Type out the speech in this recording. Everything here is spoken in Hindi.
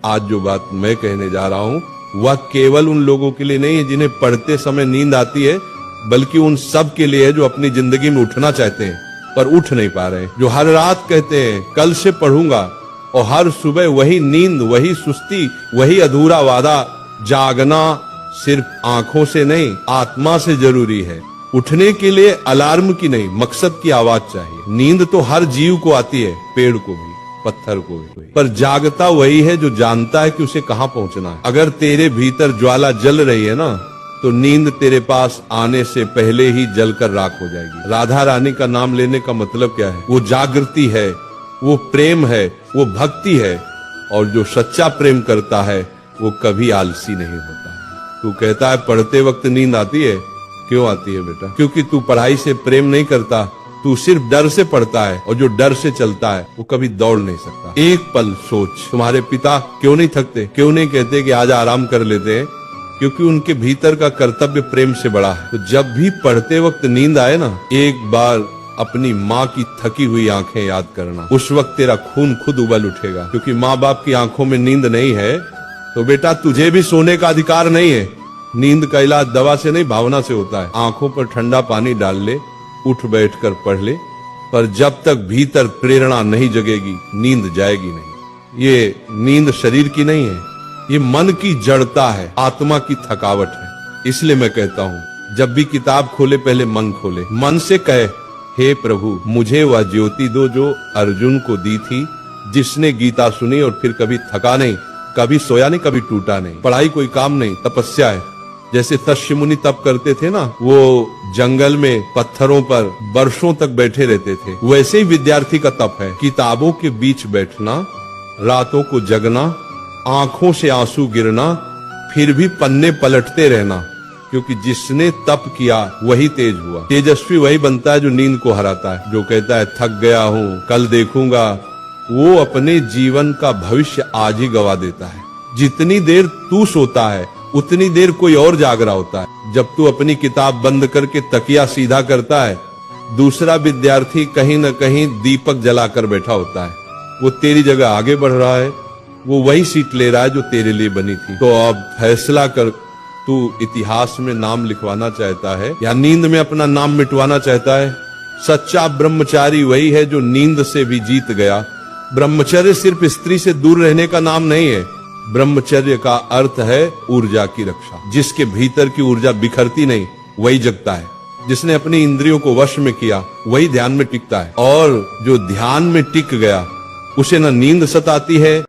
आज जो बात मैं कहने जा रहा हूँ वह केवल उन लोगों के लिए नहीं है जिन्हें पढ़ते समय नींद आती है, बल्कि उन सब के लिए है जो अपनी जिंदगी में उठना चाहते हैं पर उठ नहीं पा रहे, जो हर रात कहते हैं कल से पढ़ूंगा, और हर सुबह वही नींद, वही सुस्ती, वही अधूरा वादा। जागना सिर्फ आंखों से नहीं, आत्मा से जरूरी है। उठने के लिए अलार्म की नहीं, मकसद की आवाज चाहिए। नींद तो हर जीव को आती है, पेड़ को भी, पत्थर को भी, पर जागता वही है जो जानता है कि उसे कहाँ पहुंचना है। अगर तेरे भीतर ज्वाला जल रही है ना, तो नींद तेरे पास आने से पहले ही जलकर राख हो जाएगी। राधा रानी का नाम लेने का मतलब क्या है? वो जागृति है, वो प्रेम है, वो भक्ति है, और जो सच्चा प्रेम करता है वो कभी आलसी नहीं होता है। तू कहता है पढ़ते वक्त नींद आती है, क्यों आती है बेटा? क्योंकि तू पढ़ाई से प्रेम नहीं करता, तू सिर्फ डर से पढ़ता है, और जो डर से चलता है वो कभी दौड़ नहीं सकता। एक पल सोच, तुम्हारे पिता क्यों नहीं थकते? क्यों नहीं कहते कि आज आराम कर लेते हैं? क्योंकि उनके भीतर का कर्तव्य प्रेम से बड़ा है। तो जब भी पढ़ते वक्त नींद आए ना, एक बार अपनी माँ की थकी हुई आंखें याद करना। उस वक्त तेरा खून खुद उबल उठेगा, क्योंकि माँ बाप की आंखों में नींद नहीं है तो बेटा तुझे भी सोने का अधिकार नहीं है। नींद का इलाज दवा से नहीं, भावना से होता है। आंखों पर ठंडा पानी डाल ले, उठ बैठकर पढ़ ले, पर जब तक भीतर प्रेरणा नहीं जगेगी नींद जाएगी नहीं। ये नींद शरीर की नहीं है, ये मन की जड़ता है, आत्मा की थकावट है। इसलिए मैं कहता हूँ जब भी किताब खोले पहले मन खोले, मन से कहे हे प्रभु मुझे वह ज्योति दो जो अर्जुन को दी थी, जिसने गीता सुनी और फिर कभी थका नहीं, कभी सोया नहीं, कभी टूटा नहीं। पढ़ाई कोई काम नहीं, तपस्या है। जैसे तस्य मुनि तप करते थे ना, वो जंगल में पत्थरों पर वर्षों तक बैठे रहते थे, वैसे ही विद्यार्थी का तप है। किताबों के बीच बैठना, रातों को जगना, आंखों से आंसू गिरना, फिर भी पन्ने पलटते रहना, क्योंकि जिसने तप किया वही तेज हुआ। तेजस्वी वही बनता है जो नींद को हराता है। जो कहता है थक गया हूँ, कल देखूंगा, वो अपने जीवन का भविष्य आज ही गवा देता है। जितनी देर तू सोता है उतनी देर कोई और जाग रहा होता है। जब तू अपनी किताब बंद करके तकिया सीधा करता है, दूसरा विद्यार्थी कहीं न कहीं दीपक जलाकर बैठा होता है। वो तेरी जगह आगे बढ़ रहा है, वो वही सीट ले रहा है जो तेरे लिए बनी थी। तो अब फैसला कर, तू इतिहास में नाम लिखवाना चाहता है या नींद में अपना नाम मिटवाना चाहता है? सच्चा ब्रह्मचारी वही है जो नींद से भी जीत गया। ब्रह्मचर्य सिर्फ स्त्री से दूर रहने का नाम नहीं है। ब्रह्मचर्य का अर्थ है ऊर्जा की रक्षा। जिसके भीतर की ऊर्जा बिखरती नहीं वही जगता है। जिसने अपनी इंद्रियों को वश में किया वही ध्यान में टिकता है, और जो ध्यान में टिक गया उसे न नींद सताती है